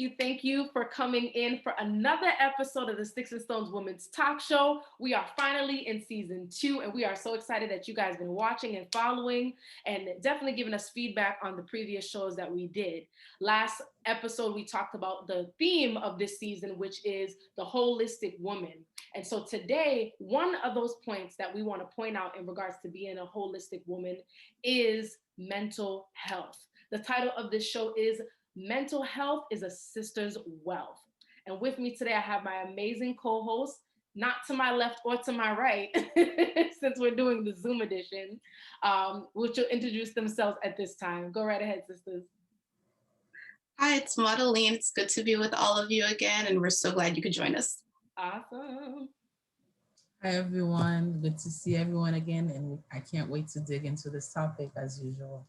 Tracy. Thank you for coming in for another episode of the Sticks and Stones Women's Talk Show. We are finally in season 2, and we are so excited that you guys have been watching and following and definitely giving us feedback on the previous shows that we did. Last episode, we talked about the theme of this season, which is the holistic woman. And so today, one of those points that we want to point out in regards to being a holistic woman is mental health. The title of this show is Mental Health is a Sister's Wealth. And with me today, I have my amazing co-host, not to my left or to my right, since we're doing the Zoom edition, which will introduce themselves at this time. Go right ahead, sisters. Hi, it's Madeline. It's good to be with all of you again, and we're so glad you could join us. Awesome. Hi, everyone. Good to see everyone again, and I can't wait to dig into this topic as usual.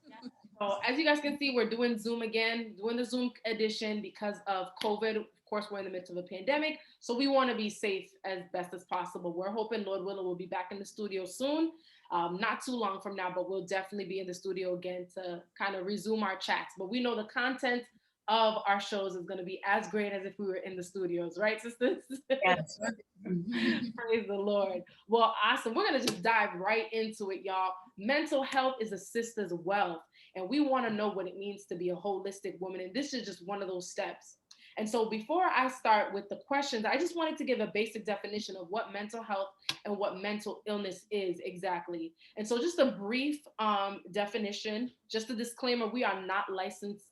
So as you guys can see, we're doing Zoom again, doing the Zoom edition because of COVID. Of course, we're in the midst of a pandemic, so we want to be safe as best as possible. We're hoping Lord willing we'll be back in the studio soon, not too long from now, but we'll definitely be in the studio again to kind of resume our chats. But we know the content of our shows is going to be as great as if we were in the studios, right, sisters? Yes. Praise the Lord. Well, awesome. We're going to just dive right into it, y'all. Mental health is a sister's wealth, and we want to know what it means to be a holistic woman. And this is just one of those steps. And so before I start with the questions, I just wanted to give a basic definition of what mental health and what mental illness is exactly. And so just a brief definition, just a disclaimer, we are not licensed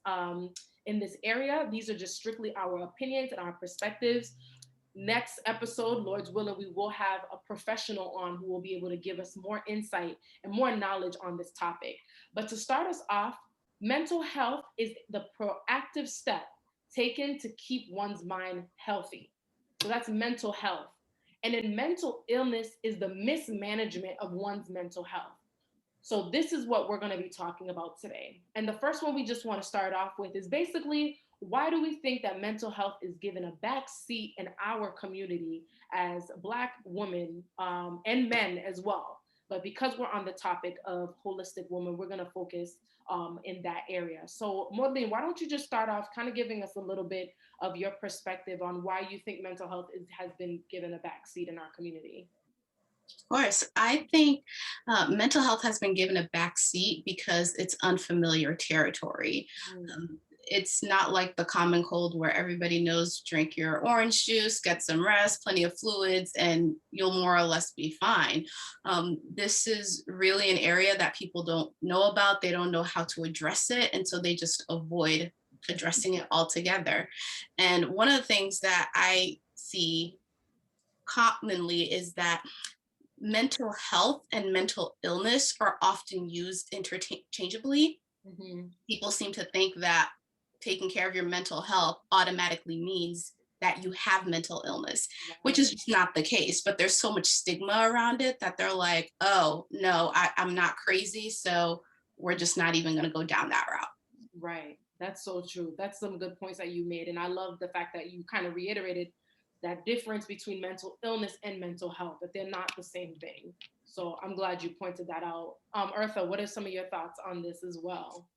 in this area. These are just strictly our opinions and our perspectives. Next episode, Lord's willing, we will have a professional on who will be able to give us more insight and more knowledge on this topic. But to start us off, mental health is the proactive step taken to keep one's mind healthy. So that's mental health. And then mental illness is the mismanagement of one's mental health. So this is what we're going to be talking about today. And the first one we just want to start off with is basically, why do we think that mental health is given a back seat in our community as Black women and men as well? But because we're on the topic of holistic women, we're going to focus in that area. So Maudlene, why don't you just start off kind of giving us a little bit of your perspective on why you think mental health has been given a back seat in our community? Of course, I think mental health has been given a back seat because it's unfamiliar territory. It's not like the common cold where everybody knows drink your orange juice, get some rest, plenty of fluids, and you'll more or less be fine. This is really an area that people don't know about. They don't know how to address it, and so they just avoid addressing it altogether. And one of the things that I see commonly is that mental health and mental illness are often used interchangeably. People seem to think that taking care of your mental health automatically means that you have mental illness, which is just not the case. But there's so much stigma around it that they're like, oh, no, I'm not crazy. So we're just not even going to go down that route. Right. That's so true. That's some good points that you made. And I love the fact that you kind of reiterated that difference between mental illness and mental health, that they're not the same thing. So I'm glad you pointed that out. Eartha, what are some of your thoughts on this as well?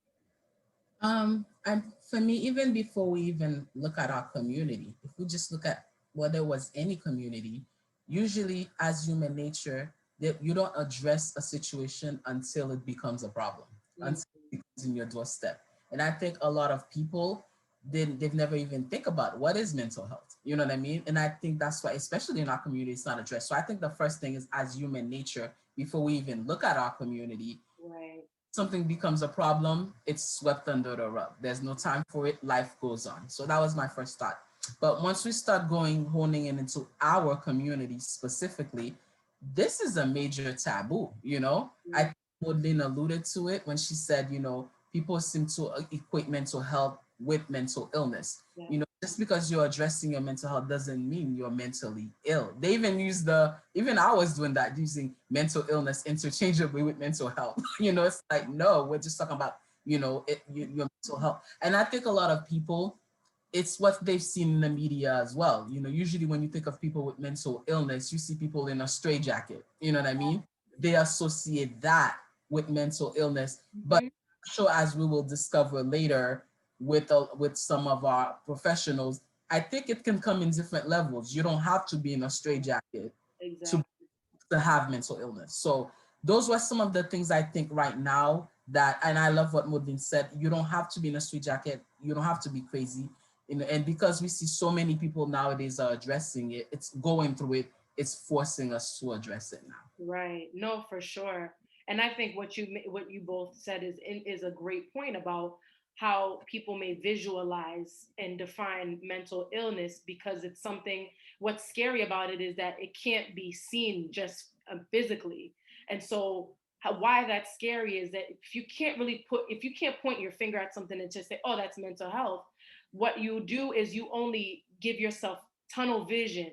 And for me, even before we even look at our community, if we just look at whether it was any community, usually as human nature, that you don't address a situation until it becomes a problem, until it becomes in your doorstep. And I think a lot of people, they've never even think about what is mental health. You know what I mean? And I think that's why, especially in our community, it's not addressed. So I think the first thing is, as human nature, before we even look at our community, right, something becomes a problem, it's swept under the rug. There's no time for it. Life goes on. So that was my first thought. But once we start honing in into our community specifically, this is a major taboo, you know? I think Maudlene alluded to it when she said, you know, people seem to equate mental health with mental illness. You know, just because you're addressing your mental health doesn't mean you're mentally ill. They even use even I was doing that, using mental illness interchangeably with mental health. You know, it's like, no, we're just talking about, you know, your mental health. And I think a lot of people, it's what they've seen in the media as well. You know, usually when you think of people with mental illness, you see people in a straitjacket. You know what I mean? They associate that with mental illness. But sure, as we will discover later, with some of our professionals, I think it can come in different levels. You don't have to be in a straitjacket to Exactly. have mental illness. So those were some of the things I think right now that, and I love what Modin said. You don't have to be in a straitjacket. You don't have to be crazy. And because we see so many people nowadays are addressing it, it's going through it. It's forcing us to address it now. Right. No, for sure. And I think what you both said is a great point about how people may visualize and define mental illness because it's something. What's scary about it is that it can't be seen just physically, and so why that's scary is that if you can't point your finger at something and just say, oh, that's mental health. What you do is you only give yourself tunnel vision,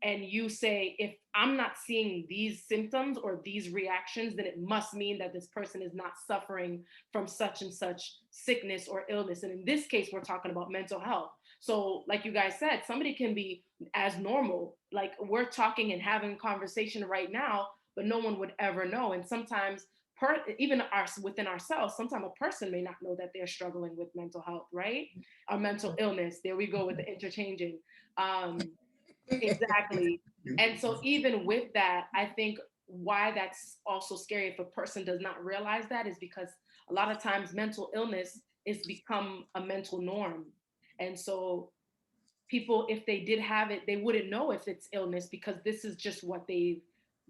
and you say, if I'm not seeing these symptoms or these reactions, then it must mean that this person is not suffering from such and such sickness or illness. And in this case, we're talking about mental health. So, like you guys said, somebody can be as normal, like we're talking and having a conversation right now, but no one would ever know. And sometimes, even within ourselves, sometimes a person may not know that they're struggling with mental health, right? Or mental illness. There we go with the interchanging. Um, Exactly. And so even with that, I think why that's also scary if a person does not realize that is because a lot of times mental illness is become a mental norm. And so people, if they did have it, they wouldn't know if it's illness because this is just what they've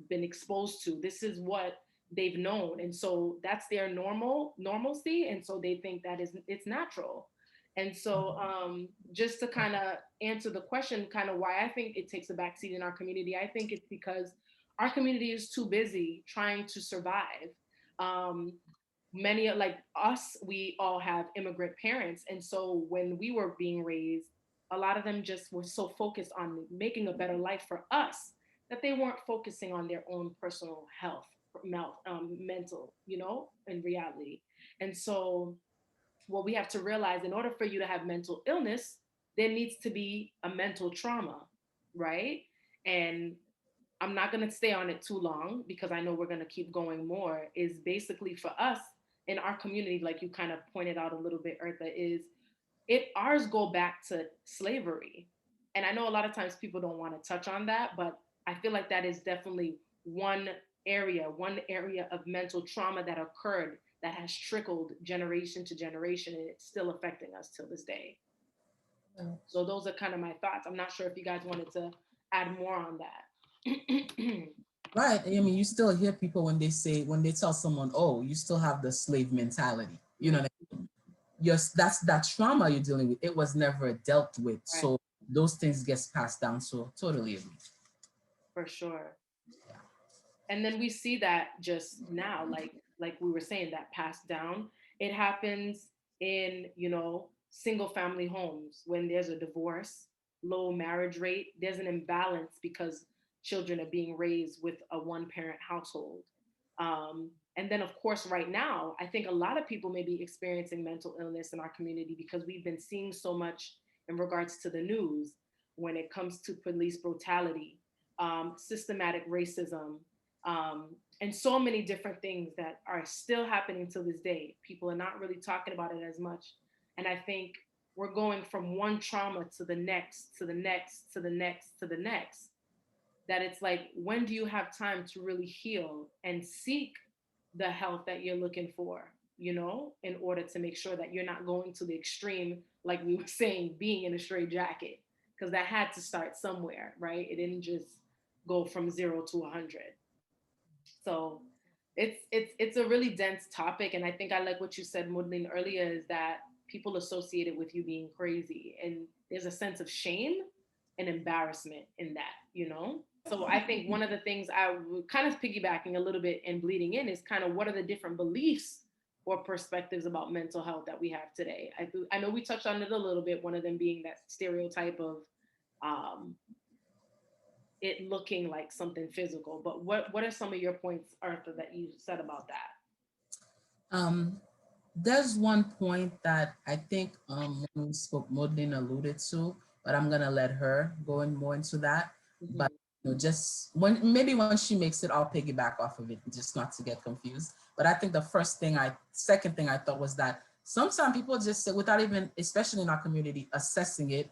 been exposed to. This is what they've known. And so that's their normalcy. And so they think that it's natural. And so just to kind of answer the question, kind of why I think it takes a backseat in our community, I think it's because our community is too busy trying to survive. Um, Many like us, we all have immigrant parents, and so when we were being raised, a lot of them just were so focused on making a better life for us that they weren't focusing on their own personal health, mental, in reality. And so what we have to realize, in order for you to have mental illness, there needs to be a mental trauma, right? And I'm not going to stay on it too long because I know we're going to keep going more. Is basically for us in our community, like you kind of pointed out a little bit, Eartha, is ours go back to slavery. And I know a lot of times people don't want to touch on that, but I feel like that is definitely one area of mental trauma that occurred that has trickled generation to generation, and it's still affecting us till this day. So those are kind of my thoughts. I'm not sure if you guys wanted to add more on that. Right. I mean, you still hear people when they tell someone, "Oh, you still have the slave mentality." You know, Mm, what I mean? Yes, that's that trauma you're dealing with. It was never dealt with, right, so those things gets passed down. So totally agree. for sure. And then we see that just now, like we were saying, that passed down. It happens in single family homes when there's a divorce, low marriage rate. There's an imbalance because children are being raised with a one parent household. And then, of course, right now, I think a lot of people may be experiencing mental illness in our community because we've been seeing so much in regards to the news when it comes to police brutality, systematic racism, and so many different things that are still happening to this day. People are not really talking about it as much. And I think we're going from one trauma to the next, to the next, to the next, to the next. That it's like, when do you have time to really heal and seek the health that you're looking for, in order to make sure that you're not going to the extreme, like we were saying, being in a straight jacket, because that had to start somewhere, right? It didn't just go from 0 to 100. So it's a really dense topic, and I think I like what you said, Mudlin, earlier, is that people associate it with you being crazy, and there's a sense of shame and embarrassment in that. So I think one of the things I would kind of piggybacking a little bit and bleeding in is kind of what are the different beliefs or perspectives about mental health that we have today. I know we touched on it a little bit. One of them being that stereotype of um, it looking like something physical. But what are some of your points, Arthur, that you said about that? Um, there's one point that I think when we spoke, Maudlin alluded to, but I'm gonna let her go in more into that. But Mm-hmm. just when she makes it, I'll piggyback off of it, just not to get confused. But I think second thing I thought was that Sometimes people just say, without even, especially in our community, assessing it,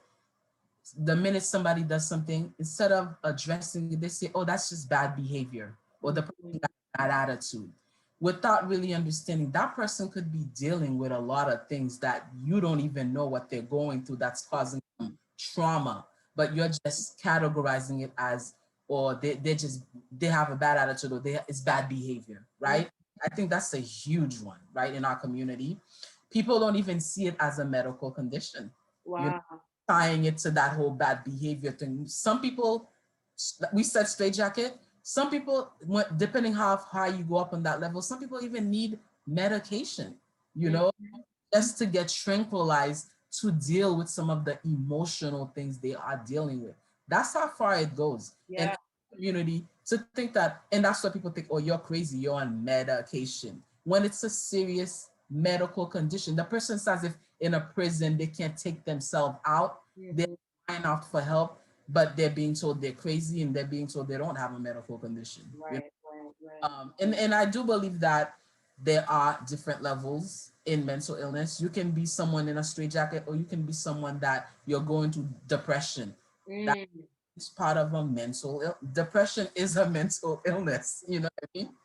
the minute somebody does something, instead of addressing it, they say, oh, that's just bad behavior, or the person Mhm. got a bad attitude, without really understanding that person could be dealing with a lot of things that you don't even know what they're going through that's causing them trauma, but you're just categorizing it as, or they have a bad attitude, or it's bad behavior, Mhm. right? I think that's a huge one, right? In our community, people don't even see it as a medical condition. You Wow. tying it to that whole bad behavior thing. Some people, we said straitjacket. Some people, depending how high you go up on that level, some people even need medication, you know, Mhm. just to get tranquilized to deal with some of the emotional things they are dealing with. That's how far it goes. And Yeah. community to think that, and that's what people think, oh, you're crazy, you're on medication. When it's a serious medical condition, the person says if in a prison they can't take themselves out, they're Mhm. crying out for help, but they're being told they're crazy and they're being told they don't have a medical condition. You know? Right, right, right. And I do believe that there are different levels in mental illness. You can be someone in a straitjacket, or you can be someone that you're going through depression. That Mm. is part of a depression is a mental illness. You know what I mean?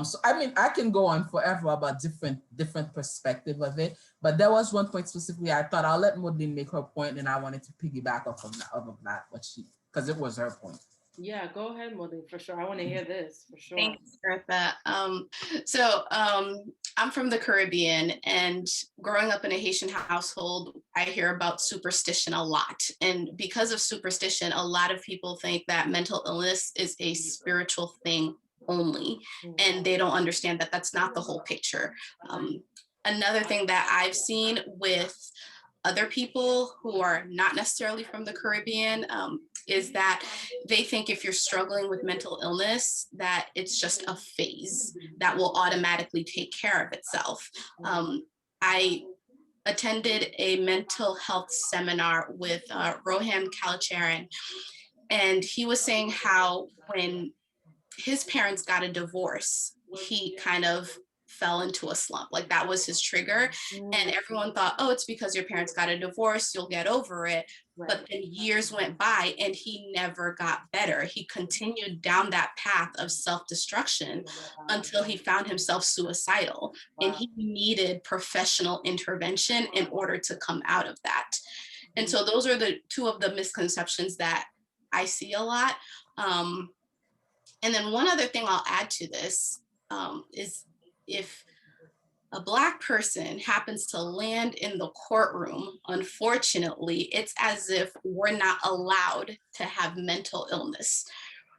So I mean, I can go on forever about different perspective of it, but there was one point specifically I thought I'll let Maudlin make her point, and I wanted to piggyback off of that, what she, because it was her point. Yeah, go ahead, Modi, for sure. I want to hear this for sure. Thanks, Bertha. I'm from the Caribbean, and growing up in a Haitian household, I hear about superstition a lot. And because of superstition, a lot of people think that mental illness is a spiritual thing only, Mm. and they don't understand that that's not the whole picture. Um, Another thing that I've seen with other people who are not necessarily from the Caribbean is that they think if you're struggling with mental illness, that it's just a phase that will automatically take care of itself. I attended a mental health seminar with Rohan Kalacharan, and he was saying how when his parents got a divorce, he kind of fell into a slump. Like that was his trigger. And Mm. everyone thought, oh, it's because your parents got a divorce, you'll get over it. Right. But then years went by and he never got better. He continued down that path of self destruction Wow. until he found himself suicidal. And Wow. he needed professional intervention in order to come out of that. And Mm. so those are the two of the misconceptions that I see a lot. Um, and then one other thing I'll add to this is if a Black person happens to land in the courtroom, unfortunately, it's as if we're not allowed to have mental illness.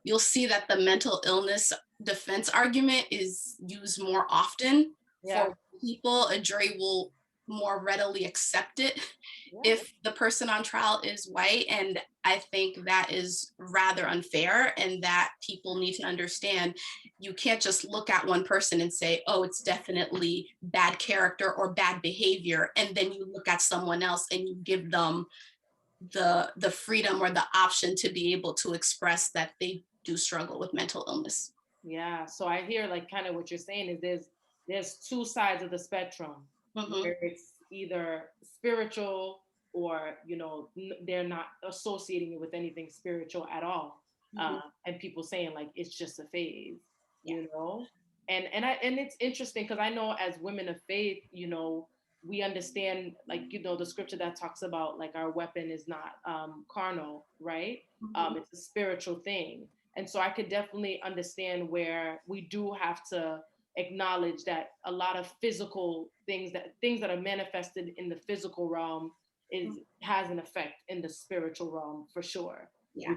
You'll see that the mental illness defense argument is used more often Yeah. for people. A jury will more readily accept it Yeah. if the person on trial is white. And I think that is rather unfair, and that people need to understand you can't just look at one person and say, oh, it's definitely bad character or bad behavior. And then you look at someone else and you give them the freedom or the option to be able to express that they do struggle with mental illness. Yeah. So I hear like kind of what you're saying is there's two sides of the spectrum Mm-hmm. where it's either spiritual or they're not associating it with anything spiritual at all. Mm-hmm. And people saying like it's just a phase, Yeah. you know. And it's interesting because I know as women of faith, we understand like the scripture that talks about like our weapon is not carnal, right? Mm-hmm. It's a spiritual thing. And so I could definitely understand where we do have to acknowledge that a lot of physical things that are manifested in the physical realm is has an effect in the spiritual realm for sure, Yeah.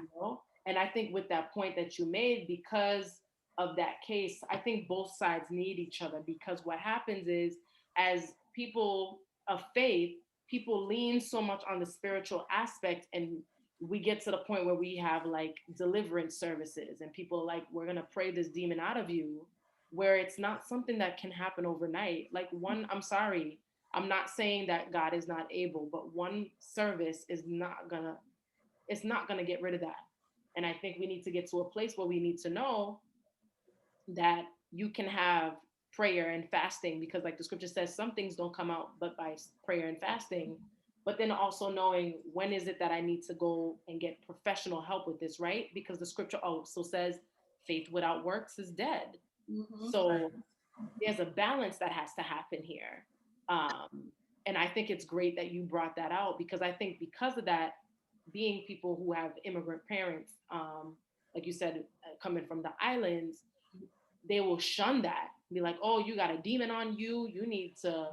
And I think with that point that you made, because of that case, I think both sides need each other, because what happens is as people of faith, people lean so much on the spiritual aspect, and we get to the point where we have like deliverance services and people are like, we're going to pray this demon out of you, where it's not something that can happen overnight. Like I'm sorry, I'm not saying that God is not able, but one service is not gonna, it's not gonna get rid of that. And I think we need to get to a place where we need to know that you can have prayer and fasting, because like the scripture says, some things don't come out but by prayer and fasting. But then also knowing when is it that I need to go and get professional help with this, right? Because the scripture also says faith without works is dead. Mhm. So there's a balance that has to happen here. And I think it's great that you brought that out, because I think because of that, being people who have immigrant parents, like you said, coming from the islands, they will shun that, be like, oh, you got a demon on you, you need to,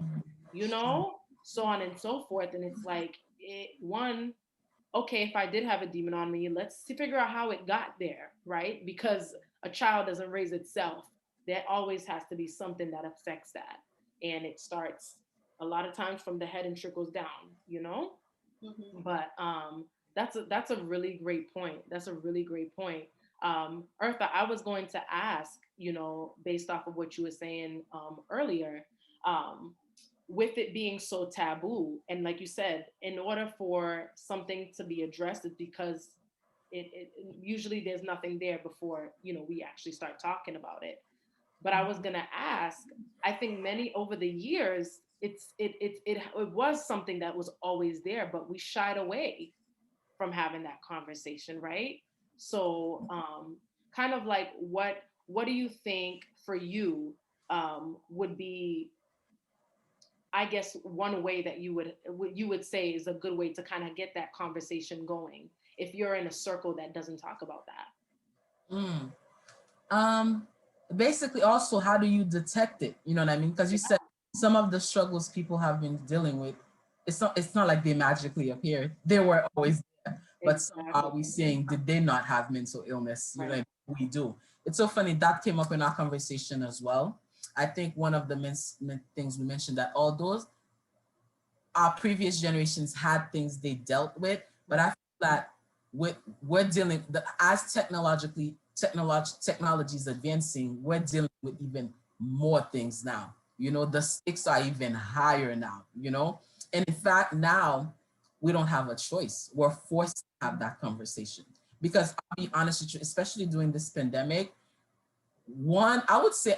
so on and so forth. And it's like, one, okay, if I did have a demon on me, let's figure out how it got there, right? Because a child doesn't raise itself. There always has to be something that affects that. And it starts a lot of times from the head and trickles down, Mhm. But that's a really great point. That's a really great point. Eartha, I was going to ask, based off of what you were saying earlier, um, with it being so taboo, and like you said, in order for something to be addressed, it's because it usually there's nothing there before we actually start talking about it. But I was gonna ask, I think many over the years, it was something that was always there, but we shied away from having that conversation, right? So, kind of like what do you think for you would be, I guess, one way that you would say is a good way to kind of get that conversation going if you're in a circle that doesn't talk about that? Mm. Um, Basically, also, how do you detect it? You know what I mean? Because you said some of the struggles people have been dealing with, it's not like they magically appeared. They were always there. But Exactly. somehow we saying, did they not have mental illness? You know, Right. like we do. It's so funny that came up in our conversation as well. I think one of the things we mentioned that although our previous generations had things they dealt with, but I feel that we're dealing as technology is advancing, we're dealing with even more things now. The stakes are even higher now, And in fact, now we don't have a choice. We're forced to have that conversation. Because I'll be honest with you, especially during this pandemic, one, I would say,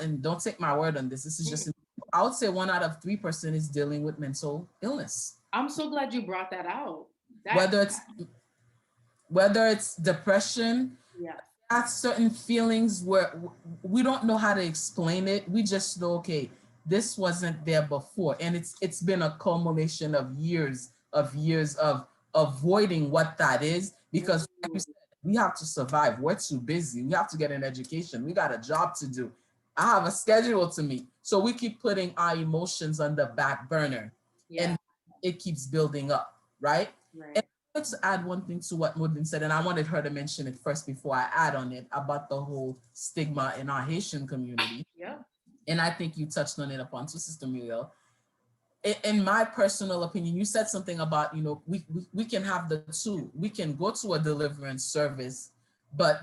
and don't take my word on this, this is just, I would say 1 out of 3 person is dealing with mental illness. I'm so glad you brought that out. That Whether it's whether it's depression, Yes. at certain feelings where we don't know how to explain it. We just know, okay, this wasn't there before, and it's been a culmination of years of avoiding what that is, because like you said, we have to survive. We're too busy. We have to get an education. We got a job to do. I have a schedule to meet. So we keep putting our emotions on the back burner, Yeah. and it keeps building up, right? Right. Let's add one thing to what Modin said, and I wanted her to mention it first before I add on it about the whole stigma in our Haitian community. Yeah. And I think you touched on it upon to Sister Muriel. In my personal opinion, you said something about, we can have the two. We can go to a deliverance service, but,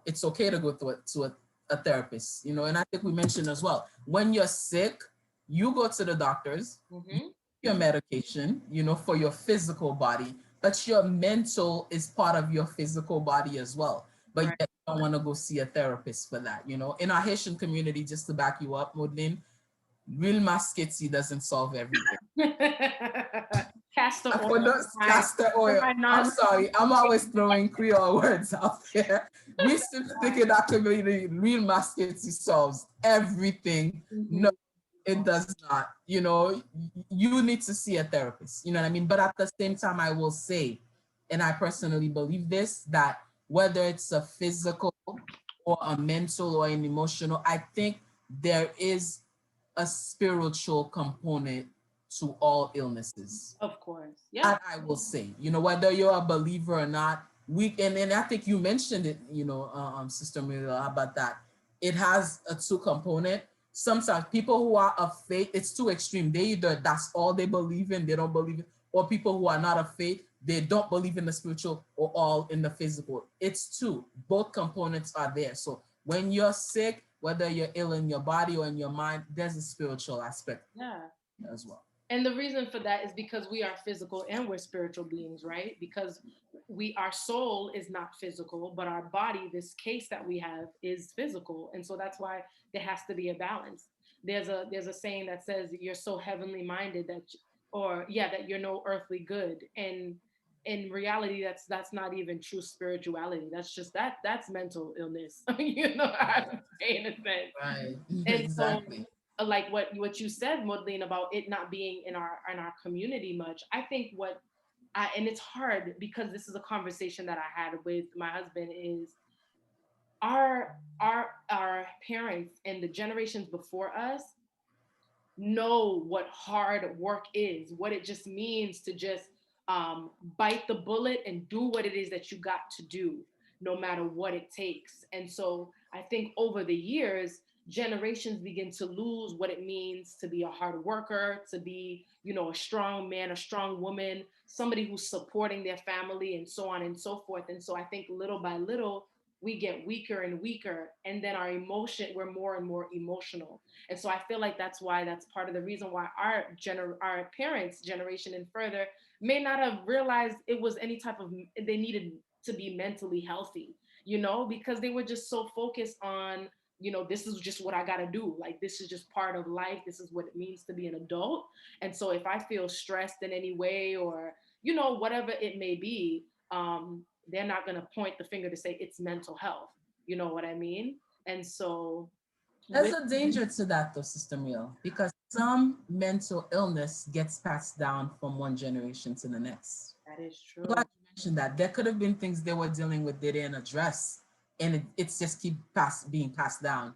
it's okay to go to a therapist, and I think we mentioned as well, when you're sick, you go to the doctors, Mm-hmm. your medication, for your physical body, but your mental is part of your physical body as well. But Right. yet you don't want to go see a therapist for that. In our Haitian community, just to back you up, Modlin, real masquetsi doesn't solve everything. Castor For oil. those castor For oil, my I'm non. sorry, I'm always throwing Creole words out there. We still think in that community, real masquetsi solves everything. No, Mhm. it does not. You need to see a therapist. You know what I mean? But at the same time, I will say, and I personally believe this, that whether it's a physical or a mental or an emotional, I think there is a spiritual component to all illnesses. Of course. Yeah. That I will say, whether you're a believer or not, and I think you mentioned it, Sister Muriel, about that. It has a two component. Sometimes people who are of faith, it's too extreme. They either that's all they believe in, they don't believe in, or people who are not of faith, they don't believe in the spiritual or all in the physical. It's two. Both components are there. So when you're sick, whether you're ill in your body or in your mind, there's a spiritual aspect Yeah. as well. And the reason for that is because we are physical and we're spiritual beings, right? Because our soul is not physical, but our body, this case that we have, is physical. And so that's why there has to be a balance. There's a saying that says you're so heavenly minded that, or yeah, that you're no earthly good. And in reality, that's not even true spirituality. That's just that's mental illness. You know, I'm saying in a sense. Right. And so, Exactly. like what you said, Maudlin, about it not being in our community much. I think and it's hard because this is a conversation that I had with my husband, is our parents and the generations before us know what hard work is, what it just means to just bite the bullet and do what it is that you got to do, no matter what it takes. And so I think over the years, generations begin to lose what it means to be a hard worker, to be, a strong man, a strong woman, somebody who's supporting their family, and so on and so forth. And so I think little by little, we get weaker and weaker, and then we're more and more emotional. And so I feel like that's part of the reason why our parents' generation and further may not have realized it was any type of, they needed to be mentally healthy, because they were just so focused on, this is just what I got to do. Like, this is just part of life. This is what it means to be an adult. And so if I feel stressed in any way, or, whatever it may be, they're not going to point the finger to say it's mental health. You know what I mean? And so There's with a danger to that though, Sister Meal, because some mental illness gets passed down from one generation to the next. that is I'm glad true. you mentioned that. There could have been things they were dealing with they didn't address, and it's just being passed down,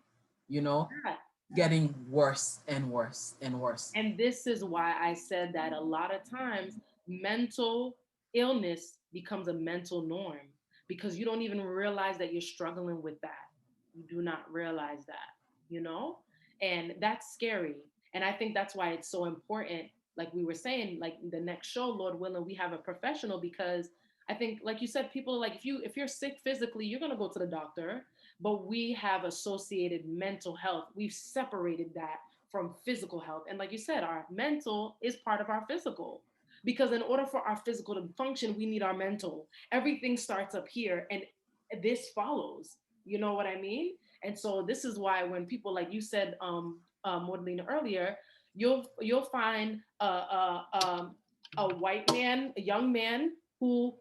you know, Yeah. getting worse and worse and worse. And this is why I said that a lot of times mental illness becomes a mental norm, because you don't even realize that you're struggling with that. You do not realize that, you know? And that's scary. And I think that's why it's so important. Like we were saying, like the next show, Lord willing, we have a professional, because I think, like you said, people, like if you're sick physically, you're gonna go to the doctor, but we have associated mental health. We've separated that from physical health. And like you said, our mental is part of our physical. Because in order for our physical to function, we need our mental. Everything starts up here, and this follows. You know what I mean? And so this is why when people, like you said, Mordelina, earlier, you'll find a white man, a young man who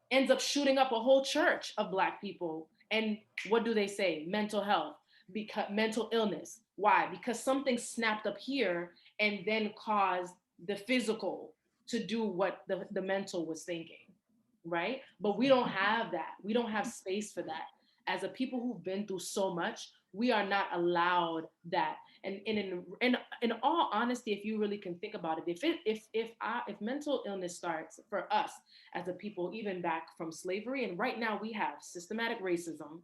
ends up shooting up a whole church of Black people. And what do they say? Mental health, because mental illness. Why? Because something snapped up here and then caused the physical to do what the mental was thinking, right? But we don't have that. We don't have space for that. As a people who've been through so much, we are not allowed that. And in all honesty, if you really can think about it, if mental illness starts for us as a people, even back from slavery, and right now we have systematic racism,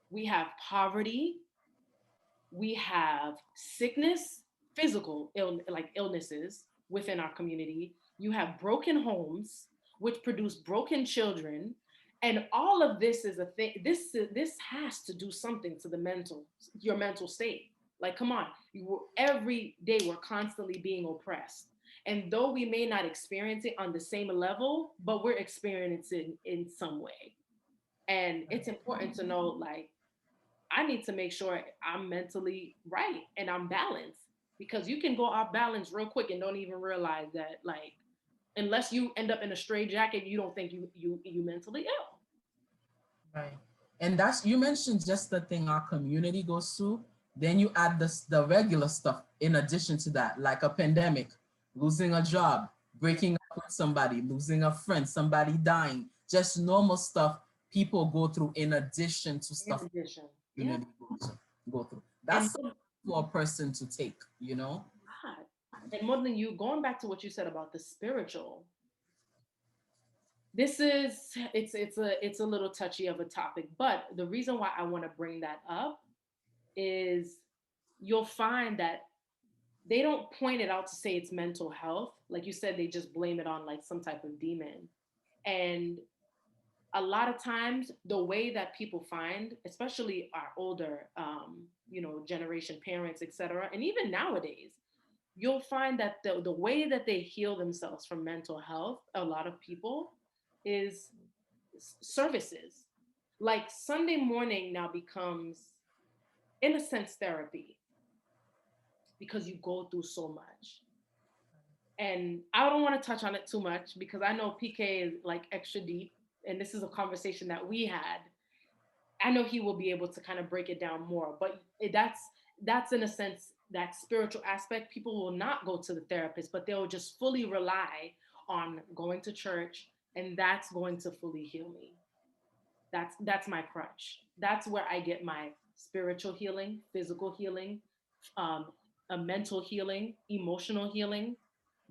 we have poverty, we have sickness, like illnesses within our community. You have broken homes, which produce broken children, and all of this is a thing. This has to do something to your mental state. Like, come on, every day we're constantly being oppressed, and though we may not experience it on the same level, but we're experiencing it in some way. And it's important to know, like, I need to make sure I'm mentally right and I'm balanced, because you can go off balance real quick and don't even realize that, like, unless you end up in a straight jacket, you don't think you mentally ill. Right. And that's, you mentioned just the thing our community goes through. Then you add the regular stuff in addition to that, like a pandemic, losing a job, breaking up with somebody, losing a friend, somebody dying, just normal stuff people go through in addition to In stuff addition, yeah. community go through. And That's for a person to take, you know? God, and more than you, going back to what you said about the spiritual, this is it's a little touchy of a topic, but the reason why I want to bring that up is you'll find that they don't point it out to say it's mental health. Like you said, they just blame it on like some type of demon. And a lot of times the way that people find, especially our older generation parents, etc., and even nowadays, you'll find that the way that they heal themselves from mental health, a lot of people, is services. Like Sunday morning now becomes in a sense, therapy, because you go through so much. And I don't want to touch on it too much because I know PK is like extra deep, and this is a conversation that we had. I know he will be able to kind of break it down more, but that's in a sense that spiritual aspect. People will not go to the therapist, but they'll just fully rely on going to church, and that's going to fully heal me. That's my crutch. That's where I get my spiritual healing, physical healing, um, a mental healing, emotional healing.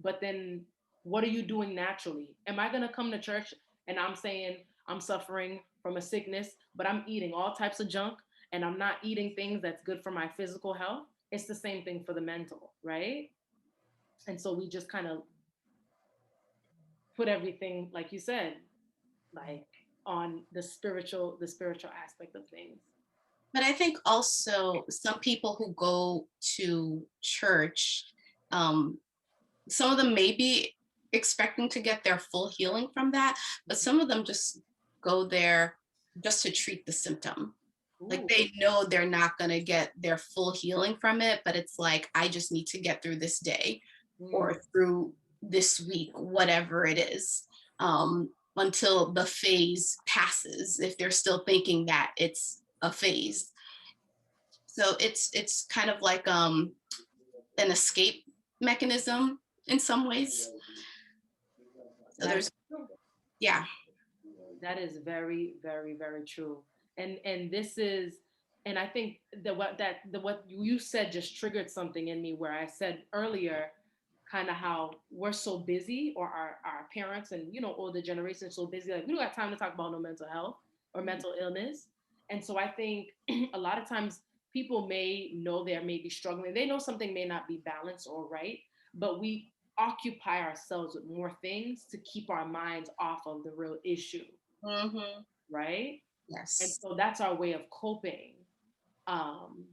But then, what are you doing naturally? Am I gonna come to church and I'm saying I'm suffering from a sickness, but I'm eating all types of junk and I'm not eating things that's good for my physical health? It's the same thing for the mental, right? And so we just kind of put everything, like you said, like on the spiritual aspect of things. But I think also some people who go to church, um, some of them may be expecting to get their full healing from that, but some of them just go there just to treat the symptom. Like Ooh. they know they're not going to get their full healing from it, but it's like, I just need to get through this day Mm. or through this week, whatever it is, until the phase passes, if they're still thinking that it's a phase. So it's kind of like an escape mechanism in some ways. So That's there's, true. yeah. That is very, very, very true. And this is, and I think that what you said just triggered something in me where I said earlier, kind of how we're so busy, or our parents and older generations so busy, like we don't got time to talk about no mental health or mental illness. And so I think a lot of times people may know they may be struggling. They know something may not be balanced or right, but we occupy ourselves with more things to keep our minds off of the real issue, Mm-hmm. right? And Yes. so that's our way of coping. Um,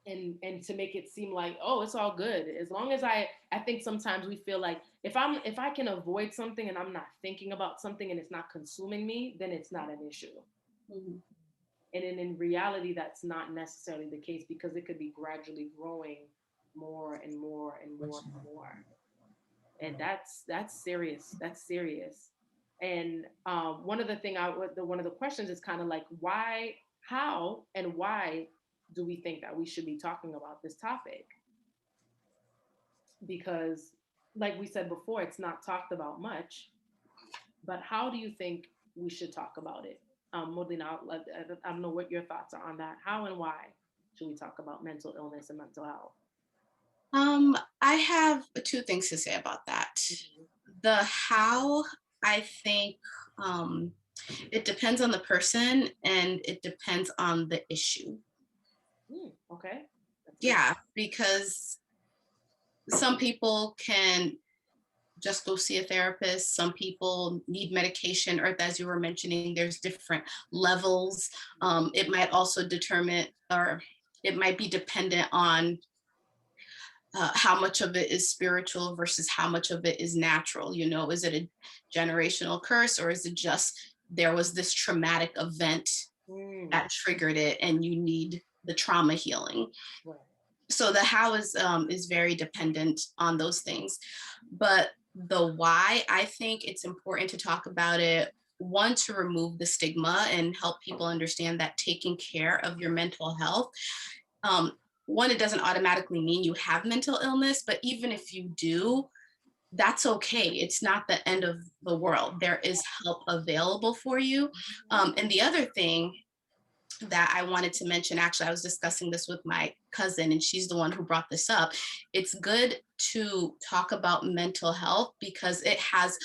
and to make it seem like, oh, it's all good as long as I think sometimes we feel like if I can avoid something and I'm not thinking about something and it's not consuming me, then it's not an issue. Mm-hmm. And in reality, that's not necessarily the case, because it could be gradually growing more and more and more Much and more. more. And that's serious. That's serious. And one of the thing one of the questions is kind of like, why, how, and why do we think that we should be talking about this topic? Because, like we said before, it's not talked about much. But how do you think we should talk about it? Modena, I don't know what your thoughts are on that. How and why should we talk about mental illness and mental health? I have two things to say about that. Mhm. The how, I think it depends on the person and it depends on the issue. Okay, that's good. Yeah, because some people can just go see a therapist. Some people need medication, or as you were mentioning, there's different levels. It might also determine, or it might be dependent on how much of it is spiritual versus how much of it is natural. Is it a generational curse, or is it just there was this traumatic event Mm, that triggered it and you need the trauma healing? right. So the how is very dependent on those things. But the why, I think it's important to talk about it. One, to remove the stigma and help people understand that taking care of your mental health, um, one, it doesn't automatically mean you have mental illness, but even if you do, that's okay. It's not the end of the world. There is help available for you. And the other thing that I wanted to mention, actually, I was discussing this with my cousin, and she's the one who brought this up. It's good to talk about mental health because it has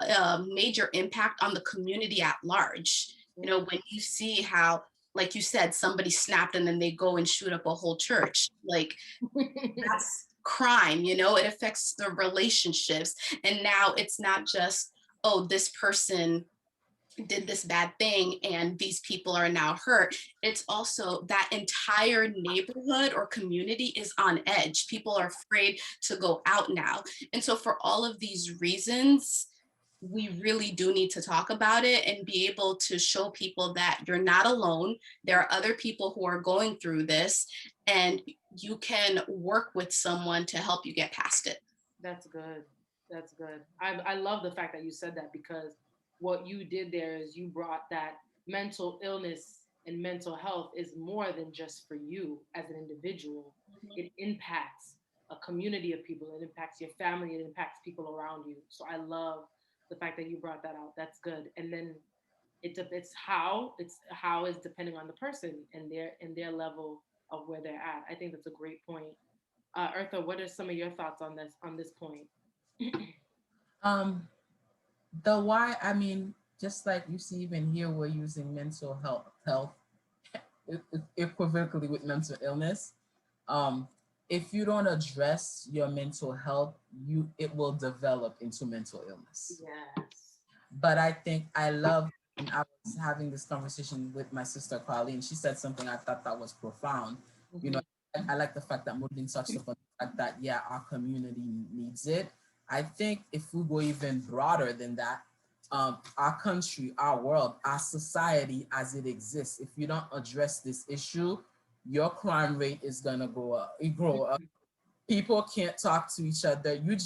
a major impact on the community at large. When you see how, like you said, somebody snapped and then they go and shoot up a whole church, like that's crime. It affects the relationships. And now it's not just, oh, this person did this bad thing and these people are now hurt. It's also that entire neighborhood or community is on edge. People are afraid to go out now. And so for all of these reasons, we really do need to talk about it and be able to show people that you're not alone. There are other people who are going through this, and you can work with someone to help you get past it. That's good. That's good. I love the fact that you said that, because what you did there is you brought that mental illness and mental health is more than just for you as an individual. It impacts a community of people. It impacts your family. It impacts people around you. So I love the fact that you brought that out. That's good. And then it's how is depending on the person and their level of where they're at. I think that's a great point. Eartha, what are some of your thoughts on this point? Um, the why, I mean, just like you see, even here, we're using mental health equivocally with mental illness. Um, if you don't address your mental health, it will develop into mental illness. Yes. But I think I love, and I was having this conversation with my sister Colleen. She said something I thought that was profound. You know, Mhm. I like the fact that Modin touched upon the fact that, yeah, our community needs it. I think if we go even broader than that, our country, our world, our society as it exists, if you don't address this issue, your crime rate is gonna go up. It grow up. People can't talk to each other. You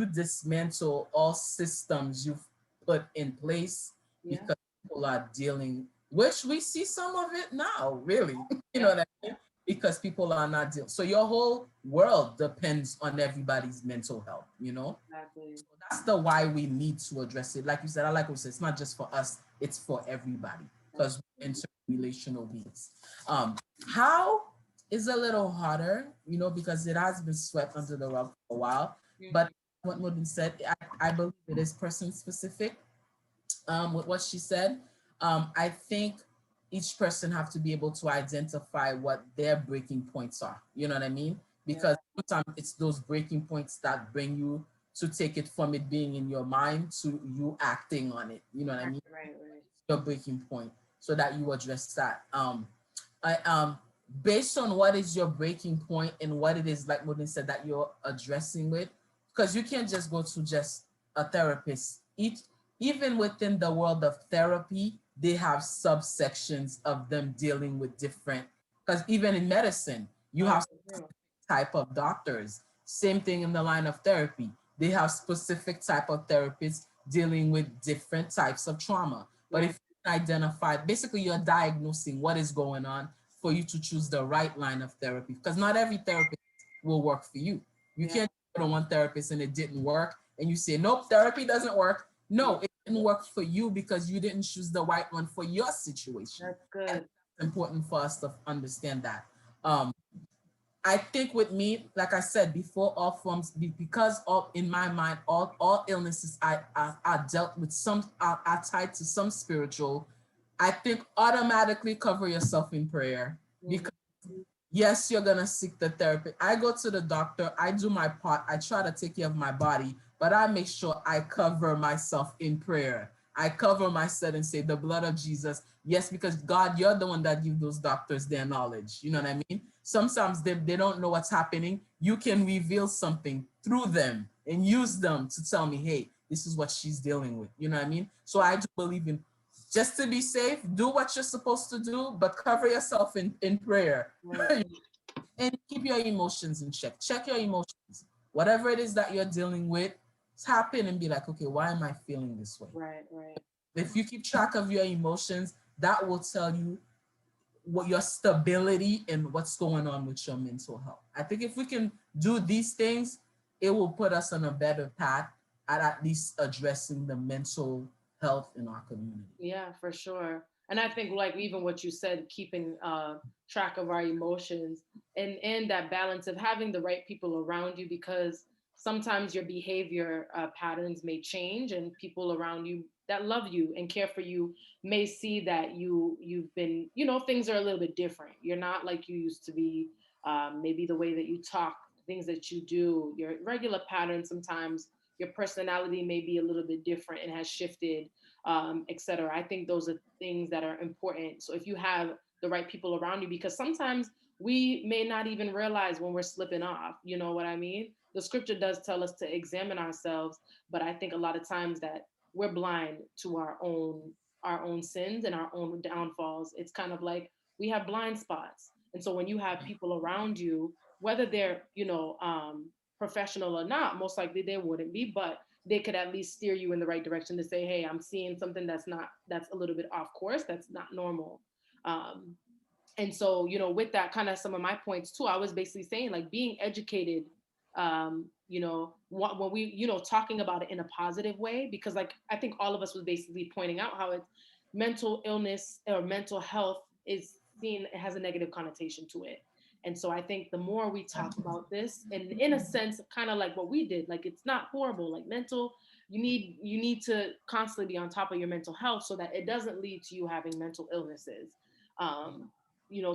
dismantle all systems you've put in place Yeah. because people are dealing, which we see some of it now, really. You know Yeah. what I mean? Because people are not dealing. So your whole world depends on everybody's mental health, you know? Exactly. So that's the why we need to address it. Like you said, I like what you said, it's not just for us, it's for everybody That's because we're interrelational beings. How is a little harder, you know, because it has been swept under the rug for a while. Mhm. But what Modin said, I believe it is person specific. With what she said, I think each person have to be able to identify what their breaking points are. You know what I mean? Yeah. Because sometimes it's those breaking points that bring you to take it from it being in your mind to you acting on it. You know what I Right. mean? Right. Right. Your breaking point so that you address that. I based on what is your breaking point and what it is, like Modin said, that you're addressing with, because you can't just go to just a therapist. Even within the world of therapy, they have subsections of them dealing with different, because even in medicine, you Oh, have for real. type of doctors. Same thing in the line of therapy. They have specific type of therapists dealing with different types of trauma. But Right. if you identify, basically you're diagnosing what is going on for you to choose the right line of therapy. Because not every therapist will work for you. You Yeah. can't go to one therapist and it didn't work and you say, nope, therapy doesn't work. Yeah. No, it didn't work for you because you didn't choose the right one for your situation. That's And good. it's important for us to understand that. Um, I think with me, like I said before, all forms, because all in my mind, all illnesses are dealt with, some are tied to some spiritual. I think automatically cover yourself in prayer, Mhm. because yes, you're gonna seek the therapy. I go to the doctor, I do my part, I try to take care of my body, but I make sure I cover myself in prayer. I cover myself and say the blood of Jesus. Yes, because God, you're the one that give those doctors their knowledge. You know what I mean? Sometimes they don't know what's happening. You can reveal something through them and use them to tell me, hey, this is what she's dealing with. You know what I mean? So I do believe in, just to be safe, do what you're supposed to do, but cover yourself in prayer. Right. And keep your emotions in check. Check your emotions. Whatever it is that you're dealing with, tap in and be like, okay, why am I feeling this way? Right. Right. If you keep track of your emotions, that will tell you what your stability and what's going on with your mental health. I think if we can do these things, it will put us on a better path at least addressing the mental health in our community. Yeah, for sure. And I think like even what you said, keeping track of our emotions and that balance of having the right people around you, because sometimes your behavior patterns may change and people around you that love you and care for you may see that you've been, things are a little bit different. You're not like you used to be. Maybe the way that you talk, things that you do, your regular patterns, sometimes your personality may be a little bit different and has shifted, etc. I think those are things that are important. So if you have the right people around you, because sometimes we may not even realize when we're slipping off, you know what I mean? The scripture does tell us to examine ourselves, but I think a lot of times that we're blind to our own sins and our own downfalls. It's kind of like we have blind spots. And so when you have people around you, whether they're, professional or not, most likely they wouldn't be, but they could at least steer you in the right direction to say, hey, I'm seeing something that's a little bit off course, that's not normal. Um, and so, with that, kind of some of my points too, I was basically saying like being educated, when we, talking about it in a positive way, because like I think all of us was basically pointing out how it's mental illness or mental health is seen, it has a negative connotation to it. And so I think the more we talk about this, and in a sense, kind of like what we did, like it's not horrible, like mental, you need to constantly be on top of your mental health so that it doesn't lead to you having mental illnesses. Um,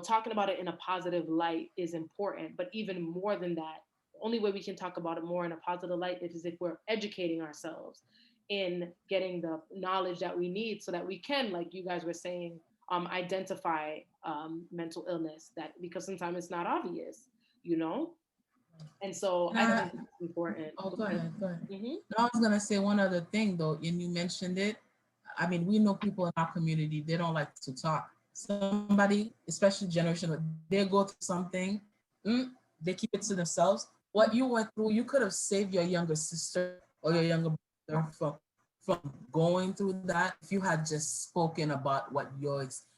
talking about it in a positive light is important, but even more than that, the only way we can talk about it more in a positive light is if we're educating ourselves in getting the knowledge that we need so that we can, like you guys were saying, identify mental illness, that because sometimes it's not obvious, you know? And so I Nah, think it's important. oh, go ahead, go ahead. Hmm. No, I was gonna say one other thing though, and you mentioned it. I mean, we know people in our community, they don't like to talk. Somebody, especially generational, they go through something, mm, they keep it to themselves. What you went through, you could have saved your younger sister or your younger brother from going through that if you had just spoken about what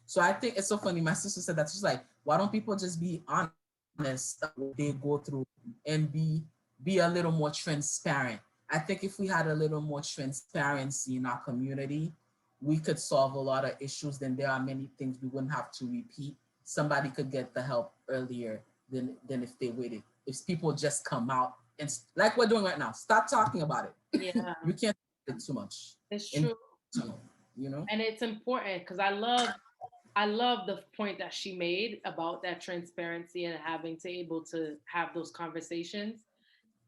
so I think it's so funny. My sister said that she's like, why don't people just be honest about what they go through and be a little more transparent? I think if we had a little more transparency in our community, we could solve a lot of issues. Then there are many things we wouldn't have to repeat. Somebody could get the help earlier than if they waited. If people just come out and like we're doing right now, stop talking about it. Yeah, You can't do it too much. it's And true. you know. And it's important because I love the point that she made about that transparency and having to able to have those conversations.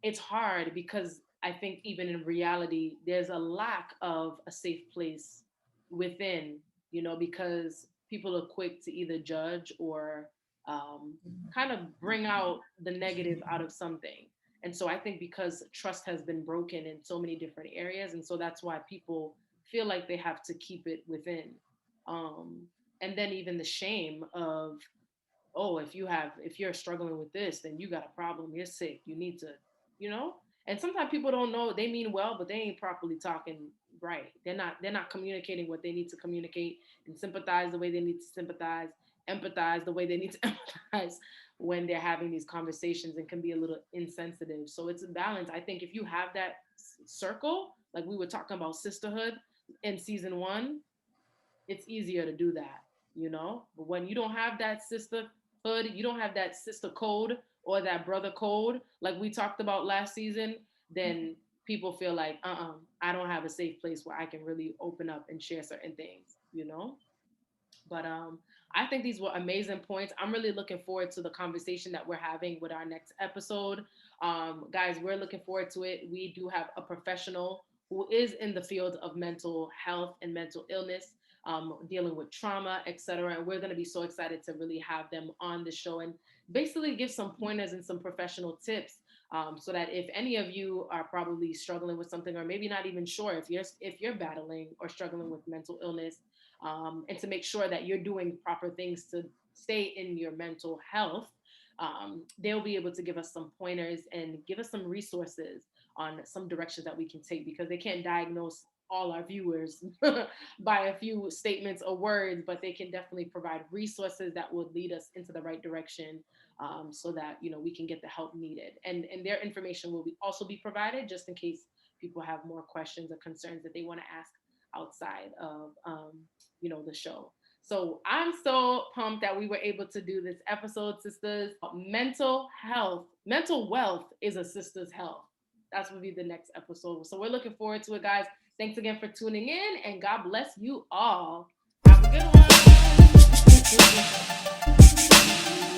It's hard because I think even in reality, there's a lack of a safe place within, because people are quick to either judge or um, kind of bring out the negative out of something. And so I think because trust has been broken in so many different areas, and so that's why people feel like they have to keep it within. Um, and then even the shame of, oh, if you're struggling with this, then you got a problem, you're sick, you need to, you know and sometimes people don't know, they mean well, but they ain't properly talking right. They're not communicating what they need to communicate and sympathize the way they need to sympathize, empathize the way they need to empathize when they're having these conversations, and can be a little insensitive. So it's a balance. I think if you have that circle, like we were talking about sisterhood in season 1, it's easier to do that, But when you don't have that sisterhood, you don't have that sister code or that brother code, like we talked about last season, then people feel like, I don't have a safe place where I can really open up and share certain things. But I think these were amazing points. I'm really looking forward to the conversation that we're having with our next episode. Guys, we're looking forward to it. We do have a professional who is in the field of mental health and mental illness, dealing with trauma, etc. And we're going to be so excited to really have them on the show and basically give some pointers and some professional tips, so that if any of you are probably struggling with something, or maybe not even sure if you're battling or struggling with mental illness, and to make sure that you're doing proper things to stay in your mental health, they'll be able to give us some pointers and give us some resources on some directions that we can take, because they can't diagnose all our viewers by a few statements or words, but they can definitely provide resources that will lead us into the right direction, so that we can get the help needed. And their information will also be provided just in case people have more questions or concerns that they want to ask outside of the show. So I'm so pumped that we were able to do this episode, sisters. Mental health, mental wealth is a sister's health. That's will be the next episode. So we're looking forward to it, guys. Thanks again for tuning in, and God bless you all. Have a good one.